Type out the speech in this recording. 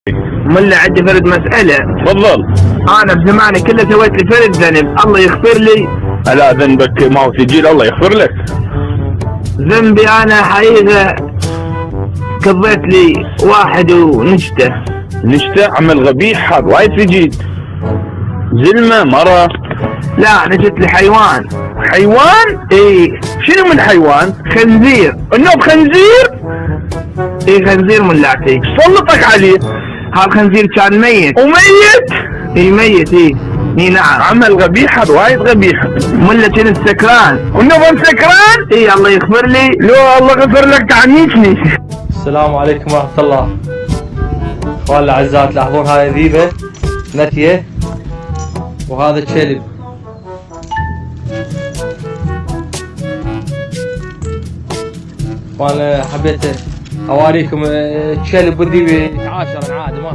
ملا عندي فرد مسألة. تفضل. أنا بزماني كله سويت لي فرد ذنب، الله يغفر لي. لا ذنبك ما هو سجيل، الله يغفر لك. ذنبي أنا حقيقة قضيت لي واحد ونشته. نشته عمل قبيح هذا وايد سجيل. زلمة مرة؟ لا نشت لي حيوان. حيوان؟ اي. شنو من حيوان؟ خنزير. النوب خنزير؟ اي خنزير ملاتي. سلطك عليه. هالخنزير كان ميت. وميت؟ اي ميت. اي نعم. عمل قبيح هذا وايد قبيح. ملا كنت سكران. والنوب سكران؟ اي الله يغفر لي. لو الله غفر لك تعنيتني. السلام عليكم ورحمة الله. اخوان الاعزاء، تلاحظون هاي ذيبة نتية وهذا كلب. وانا حبيت اوريكم الكلب والذيبة يتعاشرن عادي ما